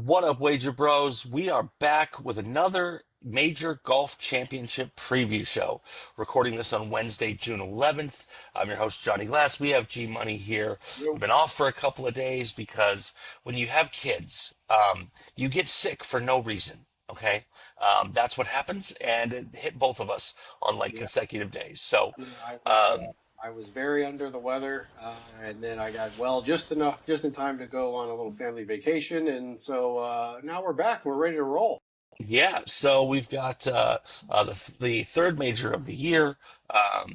What up, Wager Bros? We are back with another major golf championship preview show. Recording this on Wednesday, June 11th. I'm your host, Johnny Glass. We have G Money here. We've Yo. been off for a couple of days because when you have kids, you get sick for no reason. Okay, that's what happens, and it hit both of us on like Yeah, consecutive days. So, yeah, um, I was very under the weather, and then I got well just enough, just in time to go on a little family vacation, and so now we're back. We're ready to roll. Yeah, so we've got the third major of the year,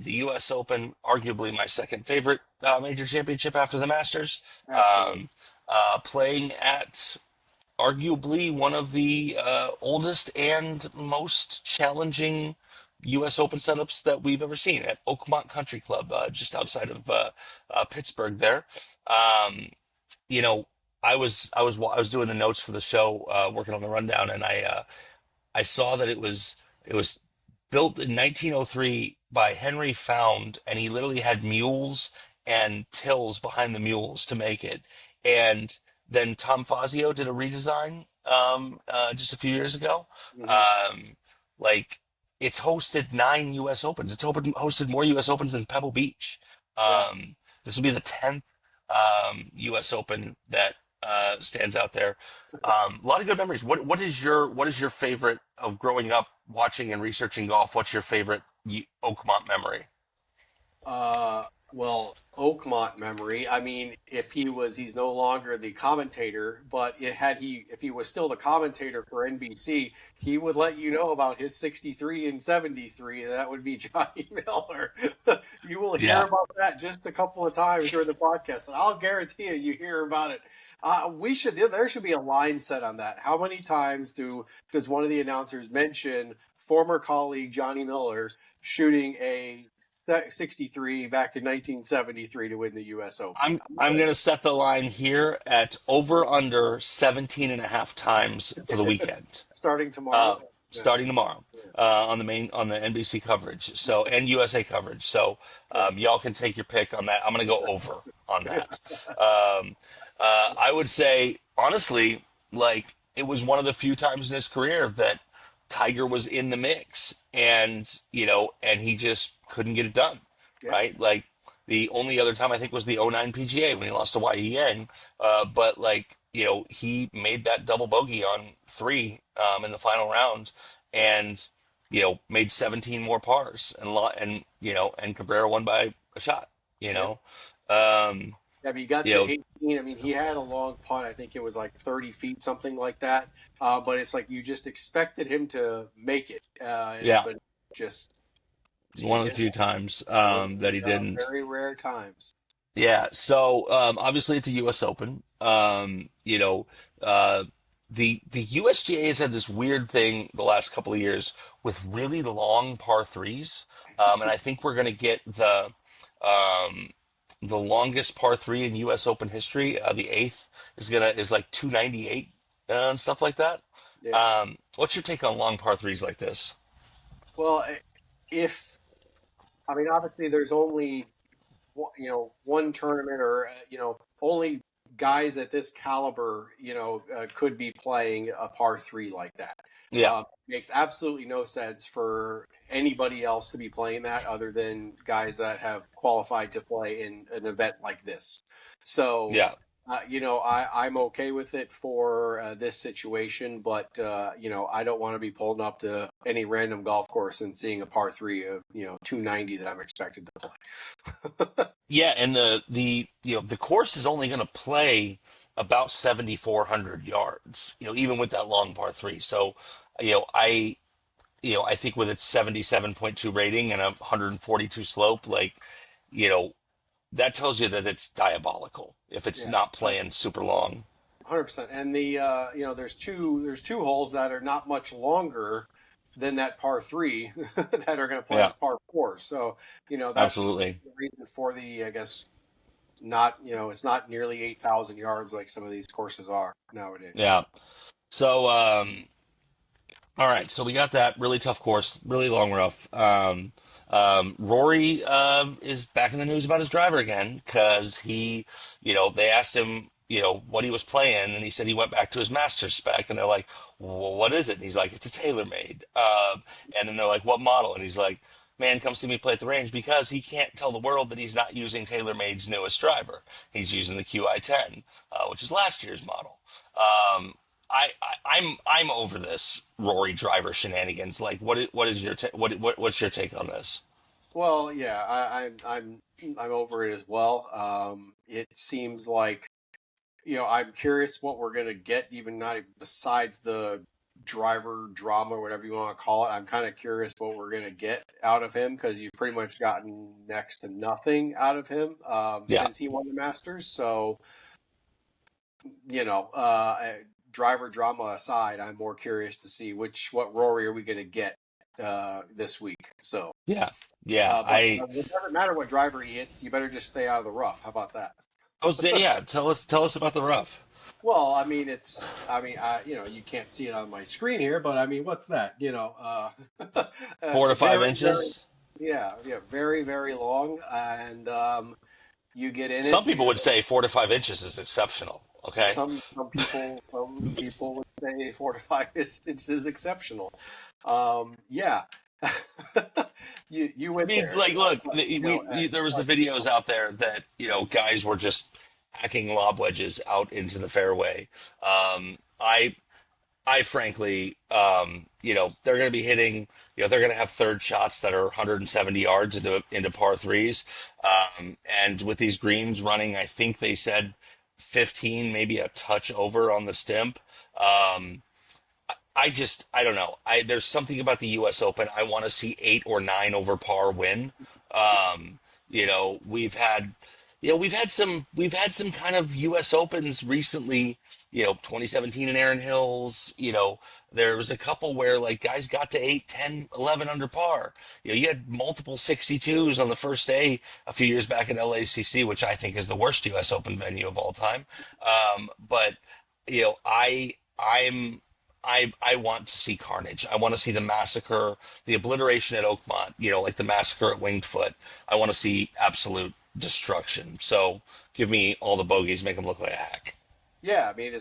the U.S. Open, arguably my second favorite major championship after the Masters, Absolutely. um, playing at arguably one of the oldest and most challenging U.S. Open setups that we've ever seen at Oakmont Country Club, just outside of Pittsburgh. There, um, you know, I was doing the notes for the show, working on the rundown, and I saw that it was built in 1903 by Henry Found, and he literally had mules and tills behind the mules to make it. And then Tom Fazio did a redesign just a few years ago. Hmm. Um, like it's hosted 9 U.S. Opens. Hosted more U.S. Opens than Pebble Beach. Yeah. This will be the 10th U.S. Open that stands out there. A lot of good memories. What is your favorite of growing up watching and researching golf? What's your favorite Oakmont memory? Uh, well, Oakmont memory. I mean, he's no longer the commentator, but if he was still the commentator for NBC, he would let you know about his 63 and 73. That would be Johnny Miller. You will hear Yeah, about that just a couple of times during the podcast, and I'll guarantee you hear about it. There should be a line set on that. How many times does one of the announcers mention former colleague Johnny Miller shooting a 63 back in 1973 to win the U.S. Open? I'm gonna set the line here at over under 17 and a half times for the weekend. Starting Uh, tomorrow. Yeah. Starting tomorrow on the NBC coverage, so and USA coverage. So Yeah. y'all can take your pick on that. I'm gonna go over on that. Um, I would say honestly, like it was one of the few times in his career that Tiger was in the mix, and and he just couldn't get it done, Yeah. right? Like the only other time I think was the '09 PGA when he lost to Yang. But like he made that double bogey on three in the final round, and made 17 more pars, and Cabrera won by a shot. You Yeah. know, um, Yeah, but he got you to know, 18. I mean, he had a long putt. I think it was like 30 feet, something like that. But it's like you just expected him to make it, yeah, but just one he of the didn't. few times One of that he the didn't. very rare times. Yeah, so obviously it's a U.S. Open. Uh, the USGA has had this weird thing the last couple of years with really long par threes, and I think we're going to get um, the longest par three in U.S. Open history. The eighth is like 298 and stuff like that. Yeah. What's your take on long par threes like this? Well, if I mean, obviously, there's only one tournament, or only guys at this caliber could be playing a par three like that. Yeah, Makes absolutely no sense for anybody else to be playing that other than guys that have qualified to play in an event like this. So yeah. I'm okay with it for this situation, but I don't want to be pulling up to any random golf course and seeing a par three of 290 that I'm expected to play. Yeah, and the course is only going to play about 7,400 yards, even with that long par three. So, I think with its 77.2 rating and a 142 slope, like, you know, that tells you that it's diabolical if it's Yeah. not playing super long. 100%. And there's two holes that are not much longer than that par three that are going to play Yeah, as par four. So, that's absolutely. the reason for I guess, not, it's not nearly 8,000 yards like some of these courses are nowadays. Yeah. So, all right, so we got that really tough course, really long rough. Rory is back in the news about his driver again because they asked him what he was playing, and he said he went back to his master spec, and they're like, well, what is it? And he's like, it's a TaylorMade. And then they're like, what model? And he's like, man, come see me play at the range, because he can't tell the world that he's not using TaylorMade's newest driver. He's using the QI10, which is last year's model. I'm over this Rory driver shenanigans. Like, what is your what's your take on this? Well, yeah, I'm over it as well. It seems like, I'm curious what we're gonna get, even not besides the driver drama or whatever you want to call it. I'm kind of curious what we're gonna get out of him, because you've pretty much gotten next to nothing out of him Yeah, since he won the Masters. So, you know, uh, driver drama aside, I'm more curious to see what Rory are we gonna get this week. So, yeah, yeah. but it doesn't matter what driver he hits. You better just stay out of the rough. How about that? I was yeah. Tell us about the rough. Well, I mean, you can't see it on my screen here, but I mean, what's that? Four to five Very, very, inches. yeah, yeah, very, very long, and you get in it. Some people would say 4 to 5 inches is exceptional. Okay. Some people would say 4 to 5 inches is exceptional. Yeah, you I went mean, there, like, look, there was the but, videos out there that guys were just hacking lob wedges out into the fairway. I frankly, they're going to be hitting, they're going to have third shots that are 170 yards into par threes. And with these greens running, I think they said 15, maybe a touch over on the stimp. Um, I don't know. There's something about the U.S. Open. I want to see 8 or 9 over par win. Um, we've had, we've had some kind of U.S. Opens recently. 2017 in Aaron Hills. There was a couple where like guys got to 8, 10, 11 under par. You had multiple 62s on the first day a few years back at LACC, which I think is the worst U.S. Open venue of all time. But I want to see carnage. I want to see the massacre, the obliteration at Oakmont, like the massacre at Winged Foot. I want to see absolute destruction. So give me all the bogeys, make them look like a hack. yeah, I mean,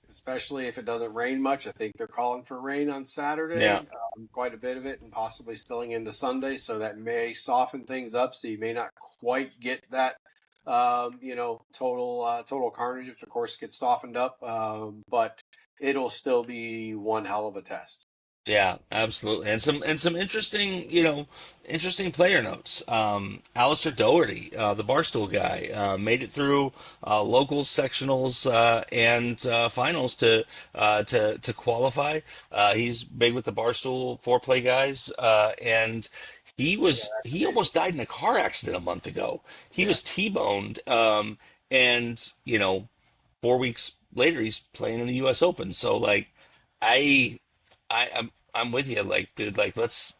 especially if it doesn't rain much. I think they're calling for rain on Yeah. Saturday, quite a bit of it, and possibly spilling into Sunday. So that may soften things up. So you may not quite get that, total carnage if the course gets softened up. But it'll still be one hell of a test. Yeah, absolutely. And some interesting, interesting player notes. Alistair Doherty, the Barstool guy, made it through locals, sectionals, and finals to qualify. He's big with the Barstool foreplay guys, and he almost died in a car accident a month ago. He Yeah. was T-boned, and 4 weeks later he's playing in the U.S. Open. So like, I. I'm with you, like, dude, like let's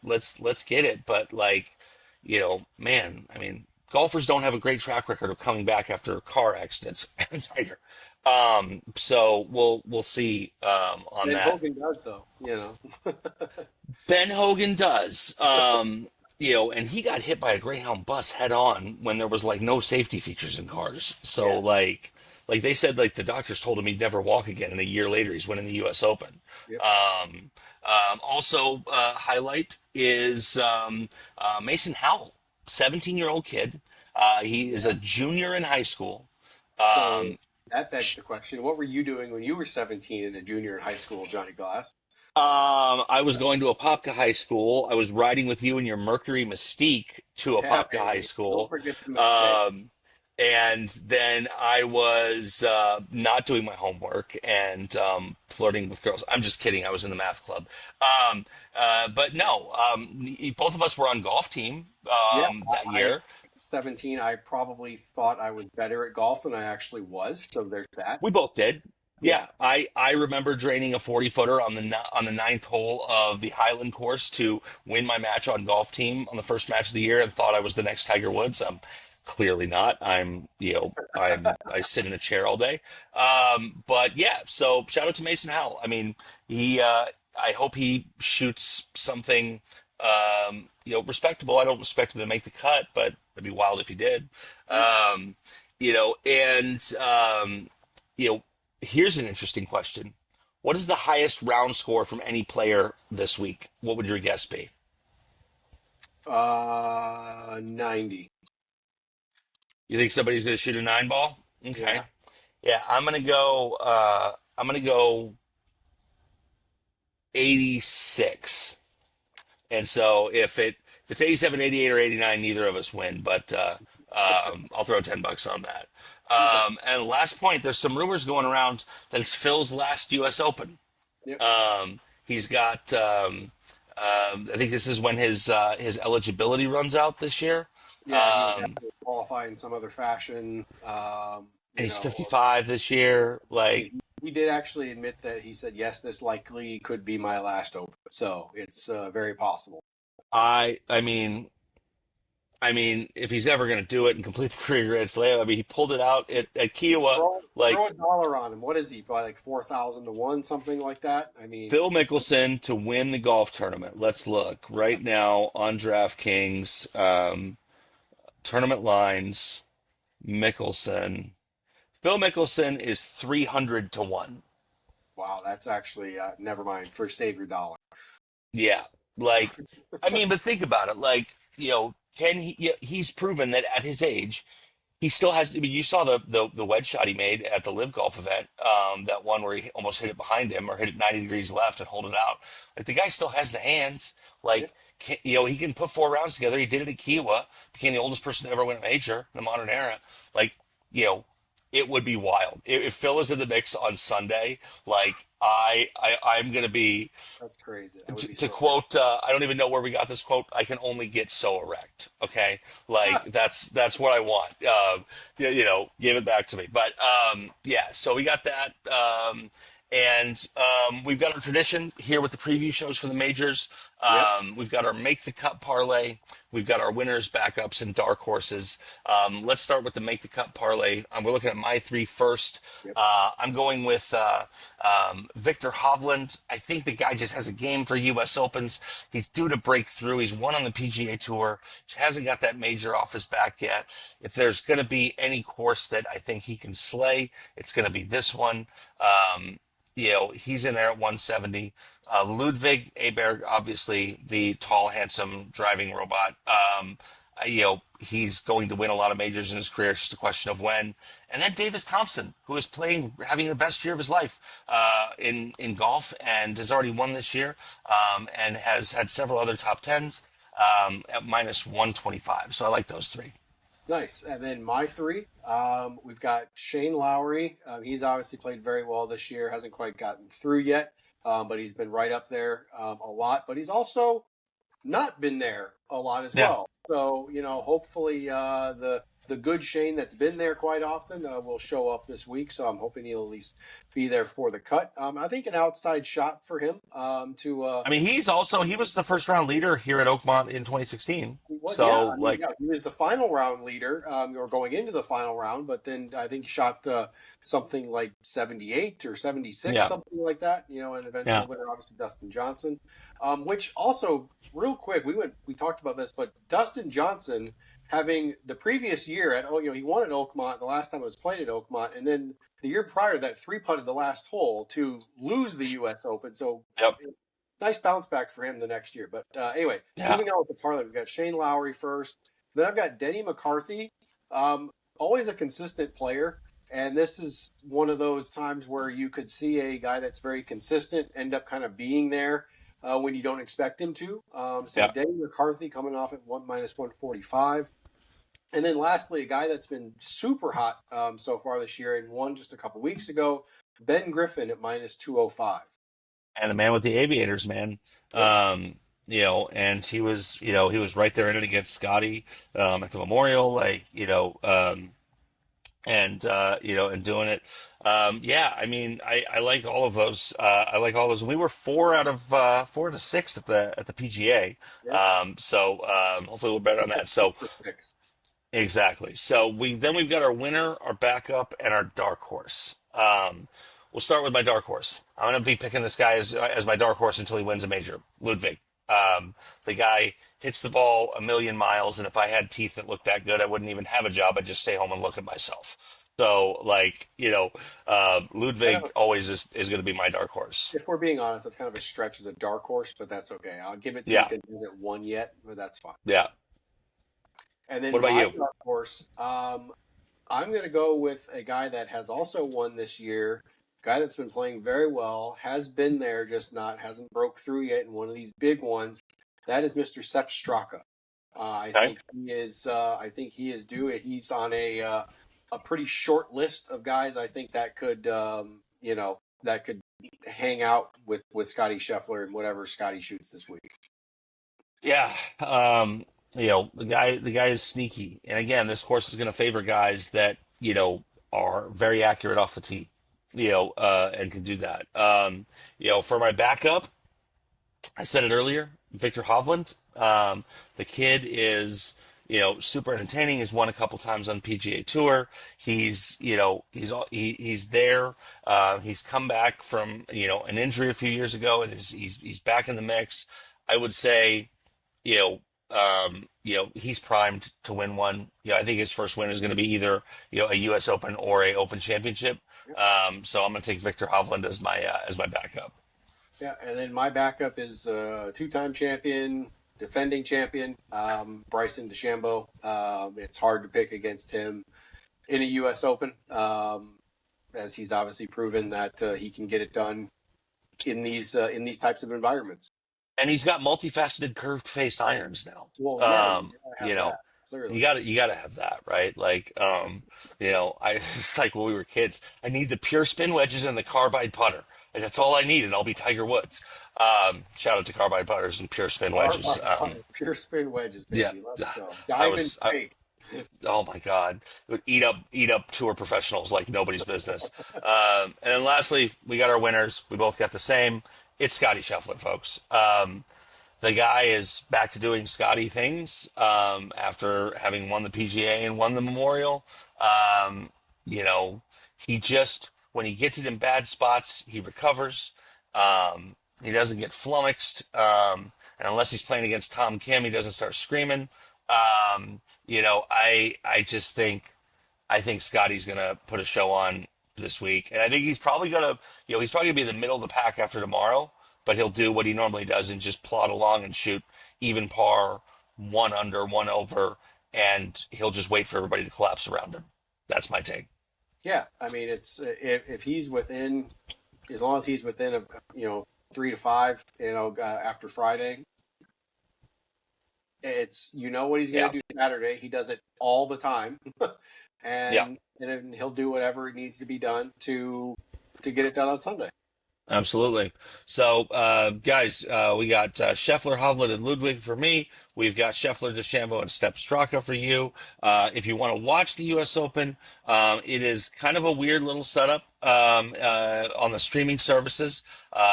get it, but like, man, I mean, golfers don't have a great track record of coming back after car accidents. Tiger. So we'll see on Ben that. Hogan does, though. Ben Hogan does. And he got hit by a Greyhound bus head on when there was like no safety features in cars. So Yeah. like they said, like the doctors told him he'd never walk again, and a year later he's winning the U.S. Open. Yep. Also, highlight is Mason Howell, 17-year-old kid. He is a junior in high school. So Um, that begs the question: what were you doing when you were 17 and a junior in high school, Johnny Glass? I was going to Apopka High School. I was riding with you in your Mercury Mystique to Yeah, Apopka High baby. Don't School. forget the mistake. Um, and then I was not doing my homework and flirting with girls. I'm just kidding. I was in the math club. But no, both of us were on golf team Yeah, that I year. 17. I probably thought I was better at golf than I actually was. So there's that. We both did. Yeah. Yeah, I remember draining a 40 footer on on the ninth hole of the Highland course to win my match on golf team on the first match of the year, and thought I was the next Tiger Woods. I'm clearly not. I sit in a chair all day. But yeah, so shout out to Mason Howell. I mean, I hope he shoots something respectable. I don't expect him to make the cut, but it'd be wild if he did. Mm. And you know, here's an interesting question. What is the highest round score from any player this week? What would your guess be? 90. You think somebody's going to shoot a nine ball? Okay. Yeah. Yeah, I'm gonna go. I'm gonna go 86. And so if it's 87, 88, or 89, neither of us win. But I'll throw $10 on that. Okay. And last point, there's some rumors going around that it's Phil's last U.S. Open. Yep. He's got. I think this is when his eligibility runs out this year. Yeah, he would have Um, to qualify in some other fashion. and he's 55 this year. I Like mean, he did actually admit that he said, yes, this likely could be my last Open. So it's very possible. I mean, if he's ever going to do it and complete the career Grand Slam, I mean, he pulled it out at Kiowa. Throw Like a dollar on him. What is he? Probably like 4,000 to 1, something like that. I mean, Phil Mickelson to win the golf tournament. Let's look right now on DraftKings tournament lines. Mickelson. Phil Mickelson is 300 to 1. wow, that's actually, never mind, for save your dollar. Yeah. Like, I mean, but think about it. Like, can he, yeah, he's proven that at his age, he still has. I mean, you saw the wedge shot he made at the Live Golf event. That one where he almost hit it behind him or hit it 90 degrees left and hold it out. Like the guy still has the hands. Yeah, Like he can put four rounds together. He did it at Kiowa. Became the oldest person to ever win a major in the modern era. Like you know, it would be wild if Phil is in the mix on Sunday. Like I'm gonna be that's crazy. That would be to so crazy. quote, I don't even know where we got this quote. I can only get so erect. Okay, like that's what I want. Give it back to me. But yeah, so we got that, and we've got our tradition here with the preview shows for the majors. Yep, We've got our make the cut parlay. We've got our winners, backups, and dark horses. Let's start with the make the cut parlay. We're looking at my three first. yep. I'm going with Victor Hovland. I think the guy just has a game for U.S. Opens. He's due to break through. He's won on the PGA Tour. He hasn't got that major off his back yet. If there's going to be any course that I think he can slay, it's going to be this one. He's in there at 170. Ludwig Aberg, obviously the tall, handsome driving robot. He's going to win a lot of majors in his career. It's just a question of when. And then Davis Thompson, who is having the best year of his life in golf, and has already won this year, and has had several other top tens at minus 125. So I like those three. Nice. And then my three, we've got Shane Lowry. He's obviously played very well this year, hasn't quite gotten through yet, but he's been right up there a lot. But he's also not been there a lot as Yeah. well. So, hopefully the good Shane that's been there quite often will show up this week. So I'm hoping he'll at least be there for the cut. I think an outside shot for him to I mean, he was the first round leader here at Oakmont in 2016. he was, yeah. So I mean, like, yeah, he was the final round leader, or going into the final round, but then I think he shot something like 78 or 76, yeah, something like that. And yeah, eventual winner, obviously Dustin Johnson, which also real quick we talked about this, but Dustin Johnson having the previous year he won at Oakmont the last time it was played at Oakmont, and then the year prior to that three putted the last hole to lose the U.S. Open. So yep, nice bounce back for him the next year. But anyway, yeah, moving on with the parlay, we've got Shane Lowry first. Then I've got Denny McCarthy, always a consistent player. And this is one of those times where you could see a guy that's very consistent end up kind of being there when you don't expect him to. So yeah. Denny McCarthy coming off at minus 145. And then lastly, a guy that's been super hot so far this year and won just a couple weeks ago, Ben Griffin at minus 205. And the man with the aviators, man. Yep. And he was right there in it against Scotty at the Memorial, like, and doing it. Yeah, I mean, I like all of those. I like all those. We were four out of six at the PGA. Yep. Hopefully we're better on that. So exactly. So we've got our winner, our backup, and our dark horse. We'll start with my dark horse. I'm going to be picking this guy as my dark horse until he wins a major. Ludwig. The guy hits the ball a million miles, and if I had teeth that looked that good, I wouldn't even have a job. I'd just stay home and look at myself. So, like, Kind Ludwig of, always is going to be my dark horse. if we're being honest, that's kind of a stretch as a dark horse, but that's okay. I'll give it to you Yeah, because he hasn't won yet, but that's fine. yeah. And then What about my you? dark horse, I'm going to go with a guy that has also won this year, guy that's been playing very well, has been there, just not hasn't broke through yet in one of these big ones. That is Mr. Sepp Straka. I Okay. think he is. I think he is due. He's on a pretty short list of guys. I think that could that could hang out with Scotty Scheffler and whatever Scotty shoots this week. Yeah. The guy is sneaky. And again, this course is going to favor guys that, are very accurate off the tee, and can do that. For my backup, I said it earlier, Victor Hovland. The kid is, super entertaining. He's won a couple times on PGA Tour. He's there. He's come back from, an injury a few years ago, and he's back in the mix. I would say, you he's primed to win one. I think his first win is going to be either, a U.S. Open or a Open Championship. So I'm going to take Victor Hovland as my backup. Yeah, and then my backup is two-time champion, defending champion, Bryson DeChambeau. It's hard to pick against him in a U.S. Open, as he's obviously proven that he can get it done in these types of environments. And he's got multifaceted curved face irons now. Well, yeah, you gotta have You know, that clearly. you gotta have that, right? Like, it's like when we were kids. I need the pure spin wedges and the carbide putter. Like, that's all I need, and I'll be Tiger Woods. Shout out to carbide putters and pure spin wedges. Pure spin wedges, Yeah, baby. Let's go. I Diamond was. fake. Oh my God, it would eat up tour professionals like nobody's business. And then lastly, we got our winners. We both got the same. It's Scotty Scheffler, folks. The guy is back to doing Scotty things after having won the PGA and won the Memorial. Um, you know, he just, when he gets it in bad spots, he recovers. He doesn't get flummoxed. And unless he's playing against Tom Kim, he doesn't start screaming. I just I think Scotty's gonna put a show on this week, and I think he's probably gonna be in the middle of the pack after tomorrow. But he'll do what he normally does and just plod along and shoot even par, one under, one over, and he'll just wait for everybody to collapse around him. That's my take. Yeah, I mean, it's if he's within, as long as he's within a 3 to 5, after Friday, it's what he's going Yeah, to do Saturday. He does it all the time, yeah. and then he'll do whatever needs to be done to get it done on Sunday. Absolutely. So, guys, we got Scheffler, Hovland, and Ludwig for me. We've got Scheffler, DeChambeau, and Step Straka for you. If you want to watch the U.S. Open, it is kind of a weird little setup on the streaming services.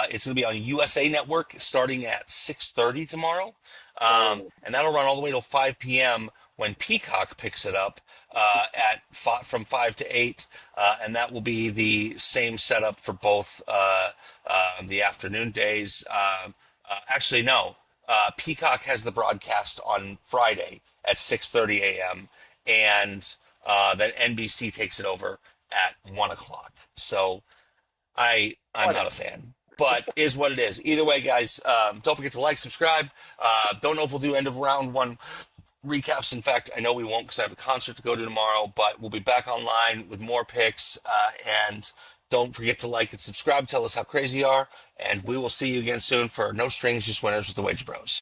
It's going to be on USA Network starting at 6:30 tomorrow, Oh, and that'll run all the way till 5 p.m. when Peacock picks it up from 5 to 8, and that will be the same setup for both the afternoon days. Actually, no. Peacock has the broadcast on Friday at 6:30 a.m. and then NBC takes it over at 1 o'clock. So I'm not whatever. a fan, but is what it is. Either way, guys, don't forget to like, subscribe. Don't know if we'll do end of round one recaps. In fact, I know we won't because I have a concert to go to tomorrow, but we'll be back online with more picks. And don't forget to like and subscribe. Tell us how crazy you are. And we will see you again soon for No Strings, Just Winners with the Wage Bros.